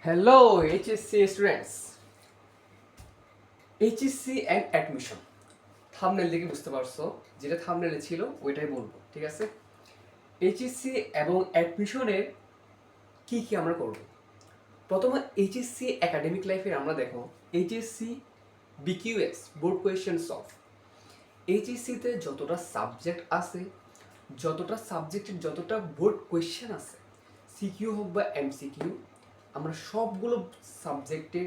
Hello HSC students, HSC and admission. Thumbnail দেখে বুঝতে পারছো, যেটা থাম্বনেলে ছিল ওইটাই বলবো, ঠিক আছে? এইচএসসি এবং অ্যাডমিশনের কি কি আমরা করব। প্রথমে এইচএসসি একাডেমিক লাইফের আমরা দেখো এইচএসসি বিকিউএস বোর্ড কোয়েশ্চেন সলভ। এইচএসসিতে যতটা সাবজেক্ট আছে, যতটা সাবজেক্টের যতটা বোর্ড কোয়েশ্চেন আছে, সিকিউ হোক বা এমসিকিউ, আমরা সবগুলো সাবজেক্টের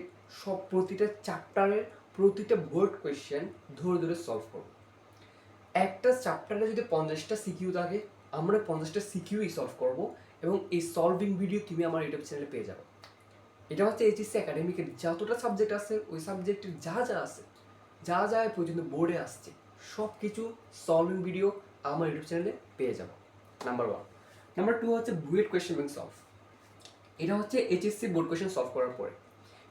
প্রতিটা চ্যাপ্টারের প্রতিটা বোর্ড কোয়েশ্চেন ধরে ধরে সলভ করব। একটা চ্যাপ্টারে যদি 50টা সিকিউ থাকে, আমরা 50টা সিকিউই সলভ করব এবং এই সলভিং ভিডিও তুমি আমার ইউটিউব চ্যানেলে পেয়ে যাবে। এটা হচ্ছে এইচএসসি একাডেমিকের যতটা সাবজেক্ট আছে, ওই সাবজেক্টের যা যা আছে, যা যা পর্যন্ত বোর্ডে আসছে, সব কিছু সলভিং ভিডিও আমার ইউটিউব চ্যানেলে পেয়ে যাবো। নাম্বার 1। নাম্বার 2 হচ্ছে বুয়েট কোয়েশ্চেন ব্যাংক সলভ। এটা হচ্ছে এইচএসসি বোর্ড কোয়েশ্চেন সলভ করার পরে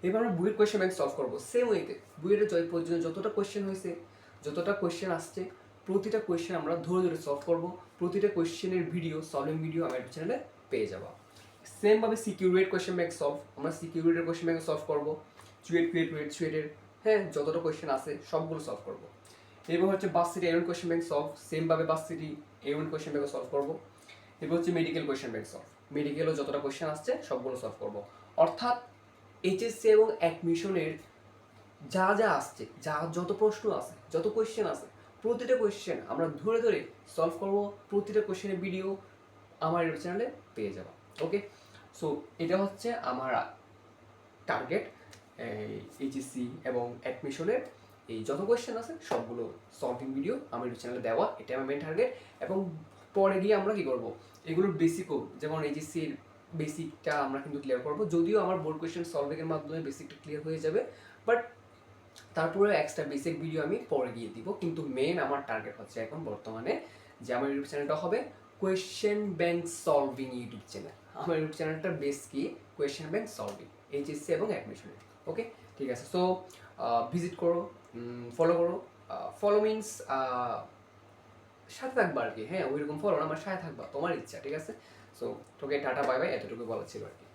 এবার আমরা বুয়েট কোয়েশ্চেন ব্যাংক সলভ করবো সেম ওয়েতে। বুয়েটের জয় পর্যন্ত যতটা কোয়েশ্চেন হয়েছে, যতটা কোয়েশ্চেন আসছে, প্রতিটা কোয়েশ্চেন আমরা ধরে ধরে সলভ করবো। প্রতিটা কোয়েশ্চেনের ভিডিও, সলভিং ভিডিও আমার ইউটিউব চ্যানেলে পেয়ে যাবো। সেমভাবে সিকিউরিটি কোয়েশ্চেন ব্যাংক সলভ, আমরা সিকিউরিটির কোয়েশ্চেন ব্যাংক সলভ করবো। চুয়েটের হ্যাঁ যতটা কোয়েশ্চেন আছে সবগুলো সলভ করবো। এবার হচ্ছে বাস সিটি এরন কোয়েশ্চেন ব্যাংক সলভ, সেমভাবে বাস সিটি এরন কোয়েশ্চেন ব্যাংক সলভ করবো। এবার হচ্ছে মেডিকেল কোয়েশ্চেন ব্যাংক সলভ, মেডিকেলও যতটা কোয়েশ্চেন আসছে সবগুলো সলভ করবো। অর্থাৎ এইচএসসি এবং অ্যাডমিশনের যা যা আসছে, যা যত প্রশ্ন আছে, যত কোয়েশ্চেন আছে, প্রতিটা কোয়েশ্চেন আমরা ধরে ধরে সলভ করবো। প্রতিটা কোয়েশ্চেনের ভিডিও আমার ইউটিউব চ্যানেলে পেয়ে যাবো। ওকে, সো এটা হচ্ছে আমার টার্গেট। এইচএসসি এবং অ্যাডমিশনের এই যত কোয়েশ্চেন আছে সবগুলো সলভিং ভিডিও আমার ইউটিউব চ্যানেলে দেওয়া, এটা আমার মেন টার্গেট। এবং পরে গিয়ে আমরা কী করবো, এগুলোর বেসিকও, যেমন এইচএসসির বেসিকটা আমরা কিন্তু ক্লিয়ার করবো। যদিও আমার বোর্ড কোয়েশ্চেন সলভিংয়ের মাধ্যমে বেসিকটা ক্লিয়ার হয়ে যাবে, বাট তারপরে এক্সট্রা বেসিক ভিডিও আমি পরে গিয়ে দিব। কিন্তু মেন আমার টার্গেট হচ্ছে এখন বর্তমানে যে আমার ইউটিউব চ্যানেলটা হবে question bank solving YouTube channel. আমার ইউটিউব চ্যানেলটার বেস কি, কোয়েশ্চেন ব্যাংক সলভিং, এইচএসসি এবং অ্যাডমিশনের। ওকে, ঠিক আছে। সো ভিজিট করো, ফলো করো। ফলো মিনস সাথে থাকবা আর কি। হ্যাঁ, ওইরকম ফলো না, আমার সাথে থাকবা, তোমার ইচ্ছা, ঠিক আছে? সো তোকে টাটা বাই বাই, এতটুকু বলা ছিল আর কি।